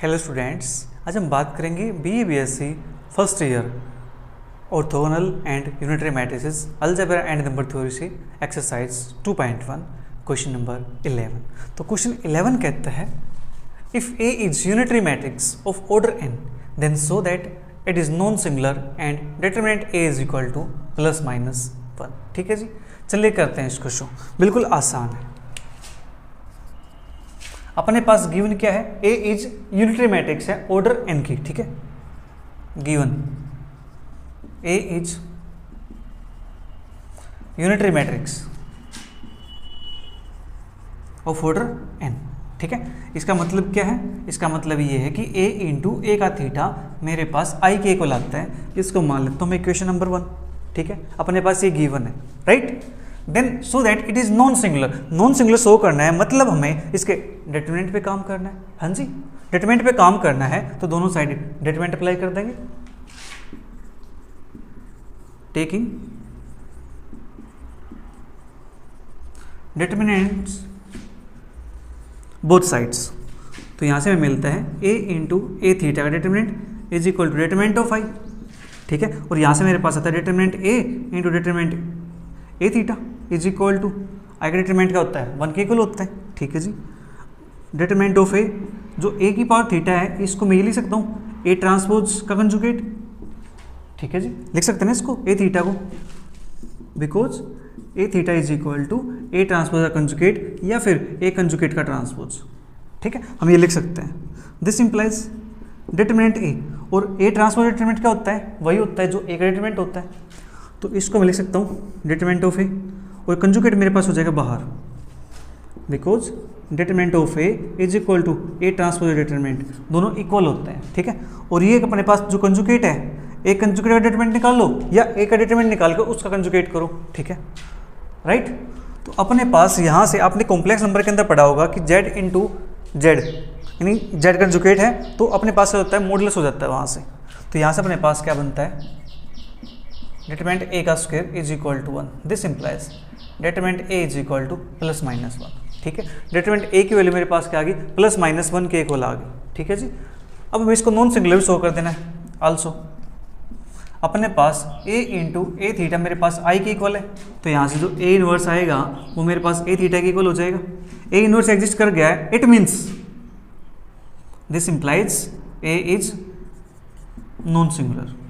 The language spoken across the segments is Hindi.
हेलो स्टूडेंट्स, आज हम बात करेंगे BA BSc first year orthogonal and unitary matrices algebra and number theory से एक्सरसाइज 2.1 क्वेश्चन नंबर 11। तो क्वेश्चन 11 कहता है if A is unitary matrix of order n then so that it is non singular and determinant A is equal to +-1। ठीक है जी, चलिए करते हैं इसको शो। बिल्कुल आसान है। अपने पास गिवन क्या है, ए इज यूनिटरी मैट्रिक्स है ऑर्डर n की। ठीक है, given A is unitary matrix of order n। ठीक है, इसका मतलब क्या है, इसका मतलब ये है कि a इंटू ए का थीटा मेरे पास i के इक्वल आता है। इसको मान लेता हूं मैं इक्वेशन नंबर 1। ठीक है, अपने पास ये गिवन है, right. Then so that it is non singular. Non singular show करना है मतलब हमें इसके डिटरमिनेंट पे काम करना है। हाँ जी, डिटरमिनेंट पे काम करना है तो दोनों साइड डिटरमिनेंट अप्लाई कर देंगे, टेकिंग डिटरमिनेंट्स बोथ साइड्स। तो यहां से हमें मिलता है a इंटू ए थीटा का determinant is equal to determinant of i। ठीक है, और यहां से मेरे पास आता है determinant a into determinant A theta is equal to I का डिटरमिनेंट क्या होता है, 1 के इक्वल होता है। ठीक है जी, डिटरमिनेंट ऑफ ए जो a की पावर थीटा है इसको मैं ये लिख सकता हूँ a ट्रांसपोज का कंजुगेट। ठीक है जी, लिख सकते हैं ना इसको a थीटा को, because A theta is equal to A transpose का कंजुगेट या फिर ए कंजुगेट का ट्रांसपोज। ठीक है, हम ये लिख सकते हैं दिस इंप्लाइज डिटरमिनेंट ए, और ए ट्रांसपोज डिटरमिनेंट क्या होता है, वही होता है जो ए का डिटरमिनेंट होता है। तो इसको मैं लिख सकता हूँ डिटरमिनेंट ऑफ ए, और कंजुगेट मेरे पास हो जाएगा बाहर, because determinant of A is equal to A transpose determinant, दोनों इक्वल होते हैं। ठीक है, और ये अपने पास जो कंजुगेट है, एक कंजुगेट का डिटरमिनेंट निकाल लो या ए का डिटरमिनेंट निकाल कर उसका कंजुगेट करो। ठीक है, राइट। तो अपने पास यहाँ से आपने कॉम्प्लेक्स नंबर के अंदर पढ़ा होगा कि z इंटू जेड, यानी z कंजुगेट है तो अपने पास क्या होता है, मॉडुलस हो जाता है वहाँ से। तो यहाँ से अपने पास क्या बनता है, डिटरमिनेंट a का square is equal to 1। This implies determinant a is equal to +-1। ठीक है, डिटरमिनेंट a की वैल्यू मेरे पास क्या आ गई, +-1 के इक्वल आ गई। ठीक है जी, अब हमें इसको नॉन सिंगुलर शो कर देना है आल्सो। अपने पास a इंटू ए थीटा मेरे पास i के इक्वल है, तो यहाँ से जो a इनवर्स आएगा वो मेरे पास a थीटा के इक्वल हो जाएगा। a इनवर्स एग्जिस्ट कर गया है, it means this implies a is non singular.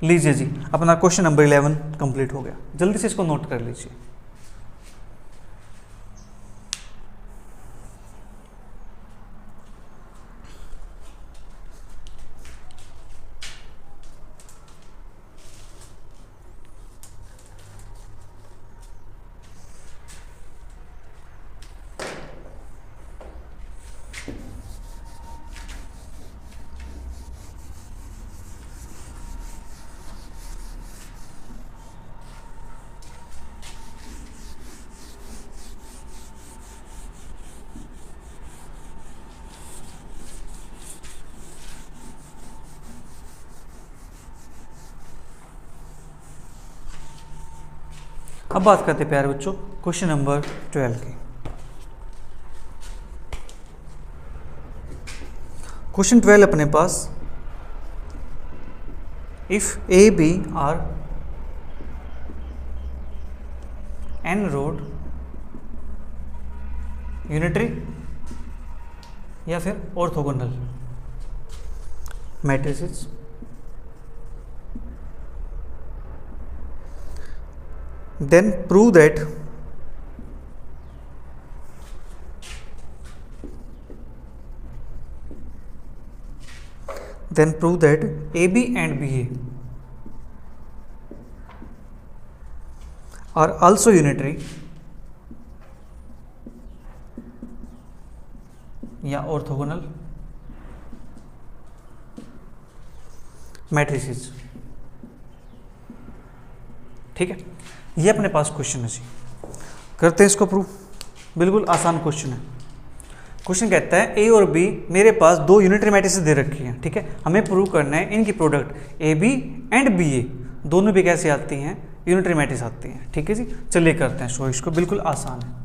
लीजिए जी, अपना क्वेश्चन नंबर 11 कंप्लीट हो गया। जल्दी से इसको नोट कर लीजिए। अब बात करते हैं प्यारे बच्चों क्वेश्चन नंबर 12 की। क्वेश्चन 12 अपने पास इफ ए बी आर एन रोड यूनिटरी या फिर orthogonal matrices then prove that AB and BA are also unitary या orthogonal matrices। ठीक है, ये अपने पास क्वेश्चन है जी, करते हैं इसको प्रूव। बिल्कुल आसान क्वेश्चन है। क्वेश्चन कहता है ए और बी मेरे पास दो यूनिटरी मैट्रिसेस दे रखी हैं। ठीक है, हमें प्रूव करना है इनकी product A B and B A दोनों भी कैसे आती हैं, यूनिटरी मैट्रिक्स आती हैं। ठीक है जी, चलिए करते हैं शो इसको, बिल्कुल आसान है।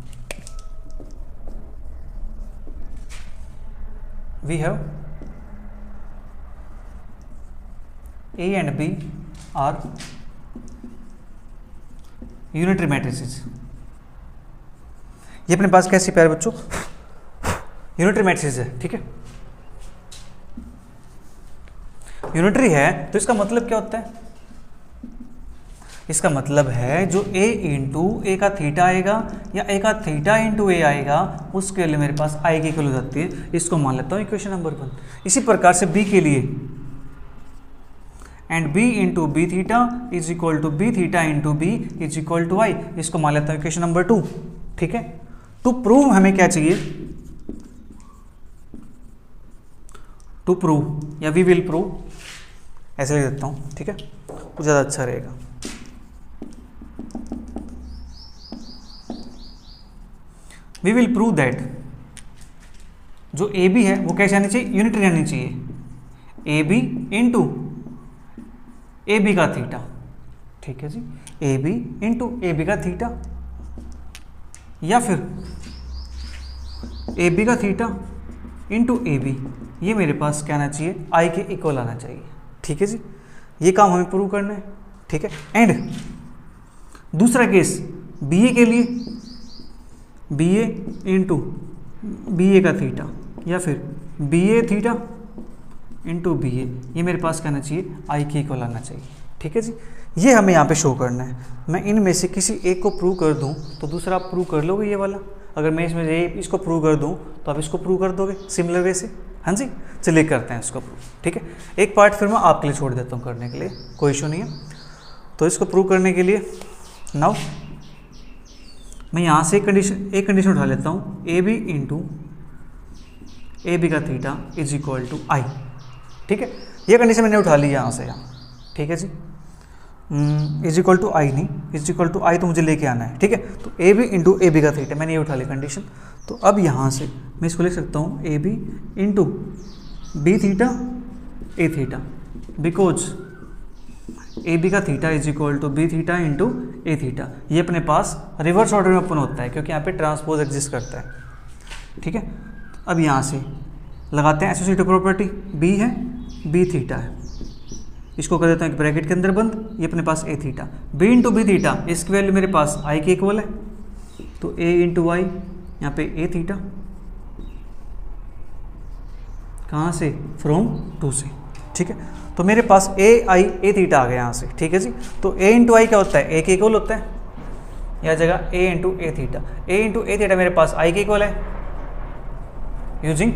We have A and B are unitary matrices. ये अपने पास कैसी प्यारे बच्चों यूनिटरी मैट्रिसेस है, ठीक है। यूनिटरी है तो इसका मतलब क्या होता है, इसका मतलब है जो a इंटू ए का थीटा आएगा या a का थीटा इंटू ए आएगा उसके लिए मेरे पास i की इक्वल हो जाती है। इसको मान लेता हूँ इक्वेशन नंबर 1। इसी प्रकार से b के लिए and b into B theta is equal to B theta into B is equal to I, इसको मान लेता हूँ इक्वेशन नंबर 2, ठीक है। टू प्रूव हमें क्या चाहिए, टू प्रूव या वी विल प्रूव, ऐसे लिख देता हूँ, ठीक है, तो ज़्यादा अच्छा रहेगा। वी विल प्रूव दैट जो ए बी है वो कैसे आनी चाहिए, यूनिटरी आनी चाहिए। A B into A B का थीटा, ठीक है जी, A B into A B का थीटा, या फिर ए बी का थीटा इंटू ए बी, ये मेरे पास क्या आना चाहिए, आई के इक्वल आना चाहिए, ठीक है जी। ये काम हमें प्रूव करना है, ठीक है। एंड दूसरा केस बी ए के लिए, बी ए इंटू बी ए का थीटा या फिर B A theta into B ए, ये मेरे पास कहना चाहिए आई के इक्वल आना चाहिए, ठीक है जी। ये हमें यहाँ पे शो करना है। मैं इनमें से किसी एक को प्रूव कर दूँ तो दूसरा आप प्रूव कर लोगे ये वाला, अगर मैं इसमें से इसको प्रूव कर दूँ तो आप इसको प्रूव कर दोगे सिमिलर वे से। हाँ जी, चलिए करते हैं इसको प्रूव, ठीक है। एक पार्ट फिर मैं आपके लिए छोड़ देता हूँ करने के लिए, कोई इशू नहीं है। तो इसको प्रूव करने के लिए नाउ मैं यहाँ से एक कंडीशन उठा लेता हूँ, A B into A B का theta is equal to I, ठीक है। ये कंडीशन मैंने उठा ली यहाँ से, यहाँ ठीक है जी। इज इक्वल टू आई नहीं, इज इक्वल टू आई तो मुझे लेके आना है, ठीक है। तो A B into A B का थीटा मैंने ये उठा ली कंडीशन। तो अब यहाँ से मैं इसको लिख सकता हूँ A B into B theta A theta, because A B का theta is equal to B theta into A theta. ये अपने पास रिवर्स ऑर्डर में ओपन होता है क्योंकि यहाँ पे ट्रांसपोज एग्जिस्ट करता है, ठीक है। अब यहाँ से लगाते हैं एसोसिएटिव प्रॉपर्टी, बी है बी थीटा है, इसको कर देता हूँ एक ब्रैकेट के अंदर बंद, ये अपने पास A theta, B into B theta, इसकी वैल्यू मेरे पास आई के इक्वल है, तो ए इंटू आई, यहाँ पे ए थीटा, कहाँ से, फ्रॉम 2 से, ठीक है। तो मेरे पास ए आई ए थीटा आ गया यहाँ से, ठीक है जी। तो ए इंटू आई क्या होता है, ए के इक्वल होता है, यह जगह ए into A theta, A into A theta मेरे पास आई के इक्वल है यूजिंग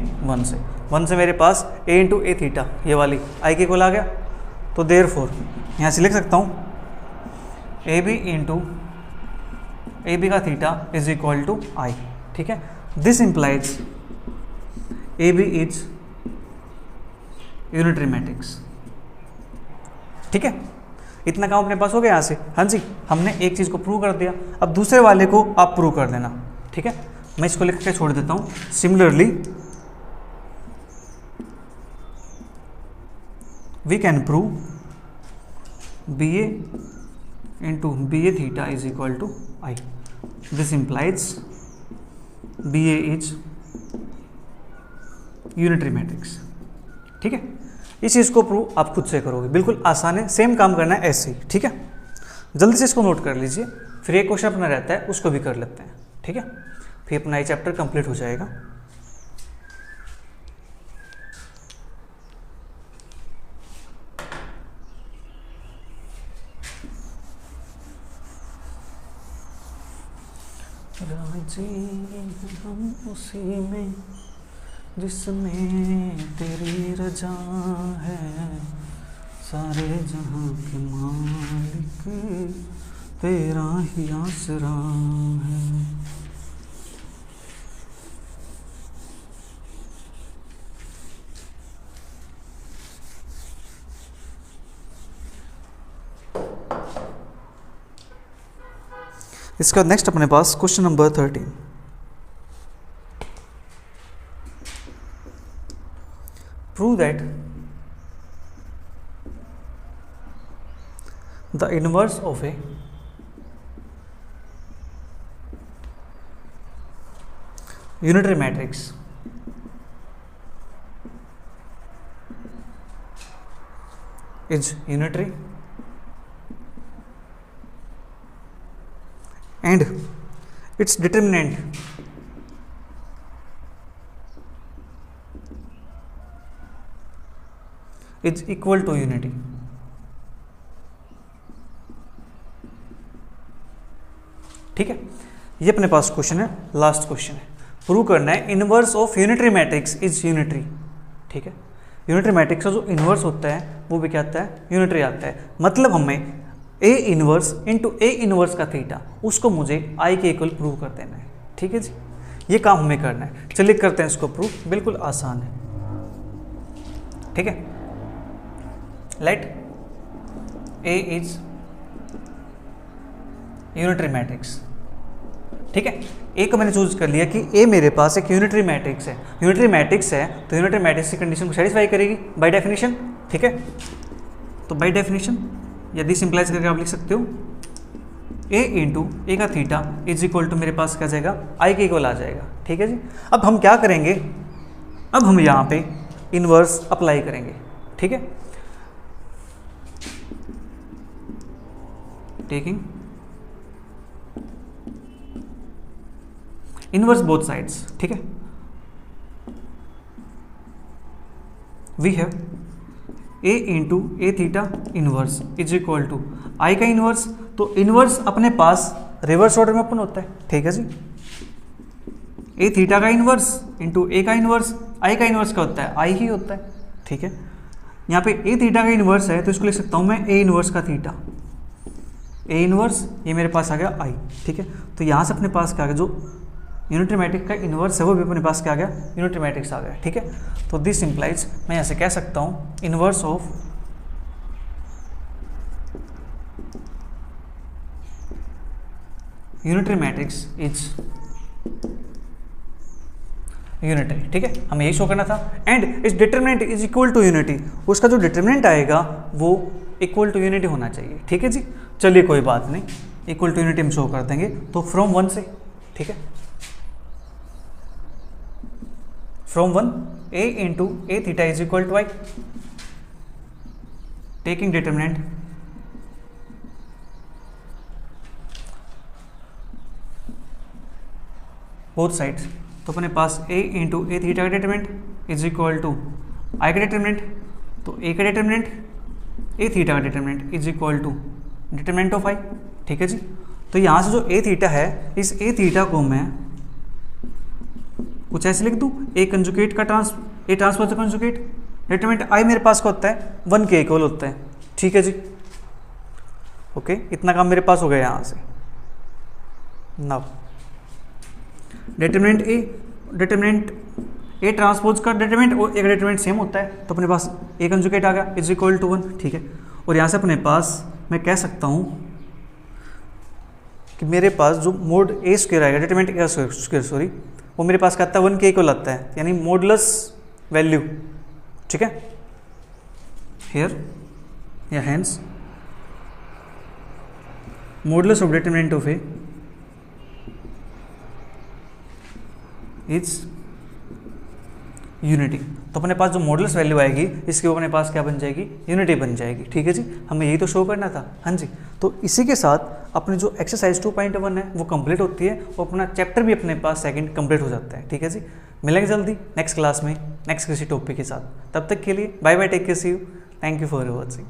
1 से मेरे पास ए इंटू ए थीटा ये वाली आई के इक्वल आ गया। तो देयरफॉर यहाँ से लिख सकता हूँ A B into A B का theta is equal to I, ठीक है। This implies A B is unitary matrix, ठीक है। इतना काम अपने पास हो गया यहाँ से। हाँ जी, हमने एक चीज़ को प्रूव कर दिया, अब दूसरे वाले को आप प्रूव कर देना, ठीक है। मैं इसको लिख के छोड़ देता हूँ। Similarly we can prove B A into B A theta is equal to I, this implies B A is unitary matrix, ठीक है। इस चीज़ को प्रूव आप खुद से करोगे, बिल्कुल आसान है, सेम काम करना है ऐसे ही, ठीक है। जल्दी से इसको नोट कर लीजिए, फिर एक क्वेश्चन अपना रहता है उसको भी कर लेते हैं, ठीक है। फिर अपना ये चैप्टर कंप्लीट हो जाएगा। राजी हम उसी में जिसमें तेरी रजा है, सारे जहां के मालिक तेरा ही आसरा है। इसके बाद नेक्स्ट अपने पास question number 13। Prove that the inverse of a unitary matrix is unitary and its determinant is equal to unity. ठीक है, ये अपने पास क्वेश्चन है, लास्ट क्वेश्चन है, प्रूव करना है inverse of unitary matrix is unitary. ठीक है, यूनिटरी मैट्रिक्स का जो इनवर्स होता है वो भी क्या आता है, यूनिटरी आता है। मतलब हमें A inverse into A inverse का थीटा, उसको मुझे आई के इक्वल प्रूव कर देना है। ठीक है जी, ये काम हमें करना है। चलिए करते हैं इसको प्रूव, बिल्कुल आसान है। ठीक है, let A is unitary matrix. ठीक है, ए को मैंने चूज कर लिया कि ए मेरे पास एक यूनिटरी मैट्रिक्स है। यूनिटरी मैट्रिक्स है तो यूनिटरी मैट्रिक्स की कंडीशन को सेटिस्फाई करेगी बाय डेफिनेशन। ठीक है, तो बाय डेफिनेशन यदि सिंपलाइज करके आप लिख सकते हो ए इंटू ए का थीटा इज इक्वल टू मेरे पास क्या जाएगा, आई के इक्वल आ जाएगा। ठीक है जी, अब हम क्या करेंगे, अब हम यहाँ पे इनवर्स अप्लाई करेंगे। ठीक है, टेकिंग इनवर्स बोथ साइड्स। ठीक है, we have A into A theta inverse is equal to I का इनवर्स। तो इनवर्स अपने पास रिवर्स ऑर्डर में ओपन होता है। ठीक है जी, ए थीटा का इनवर्स इंटू ए का इनवर्स, आई का इनवर्स क्या होता है, आई ही होता है। ठीक है, यहाँ पे ए थीटा का इनवर्स है तो इसको लिख सकता हूँ मैं ए इनवर्स का थीटा, ए इनवर्स ये मेरे पास आ गया आई। ठीक है, तो यहाँ से अपने पास क्या आ गया, जो यूनिटरी मैट्रिक्स का इनवर्स है वो भी अपने पास क्या आ गया, यूनिटरी मैट्रिक्स आ गया। ठीक है, तो दिस इंप्लाइज मैं ऐसे कह सकता हूँ inverse of unitary matrix is unitary. ठीक है, हमें यही शो करना था। एंड इस determinant is equal to unity, उसका जो डिटरमिनेंट आएगा वो इक्वल टू यूनिटी होना चाहिए। ठीक है जी, चलिए कोई बात नहीं, इक्वल टू यूनिटी हम शो कर देंगे। तो फ्रॉम 1 से, ठीक है, from 1 A into A theta is equal to I, taking determinant both sides. तो अपने पास ए इंटू ए थीटा का determinant is equal to I का डिटरमिनेंट, तो ए का डिटरमिनेंट ए थीटा का determinant is equal to determinant of I. ठीक है जी, तो यहाँ से जो ए थीटा है, इस ए थीटा को मैं कुछ ऐसे लिख दूँ, ए कंजुगेट का ए ट्रांसपोज कंजुगेट, डिटरमिनेंट आई मेरे पास का होता है 1 के इक्वल होता है। ठीक है जी, ओके, इतना काम मेरे पास हो गया यहाँ से। नाउ डिटरमिनेंट ए ट्रांसपोज का डिटरमिनेंट और एक डिटरमिनेंट सेम होता है, तो अपने पास ए कंजुगेट आ गया इज इक्वल टू 1। ठीक है, और यहाँ से अपने पास मैं कह सकता हूँ कि मेरे पास जो मोड ए स्क्वायर आएगा, डिटरमिनेंट ए स्क्वायर सॉरी, वो मेरे पास क्या आता है 1 के इक्वल आता है, यानी मॉडुलस वैल्यू। ठीक है, हियर या hence modulus of determinant of A is unity. तो अपने पास जो मॉडुलस वैल्यू आएगी इसकी वो अपने पास क्या बन जाएगी, यूनिटी बन जाएगी। ठीक है जी, हमें यही तो शो करना था। हाँ जी, तो इसी के साथ अपनी जो एक्सरसाइज 2.1 है वो कंप्लीट होती है और अपना चैप्टर भी अपने पास सेकंड कंप्लीट हो जाता है। ठीक है जी, मिलेंगे जल्दी नेक्स्ट क्लास में नेक्स्ट किसी टॉपिक के साथ। तब तक के लिए bye bye, take care, see you, thank you for watching.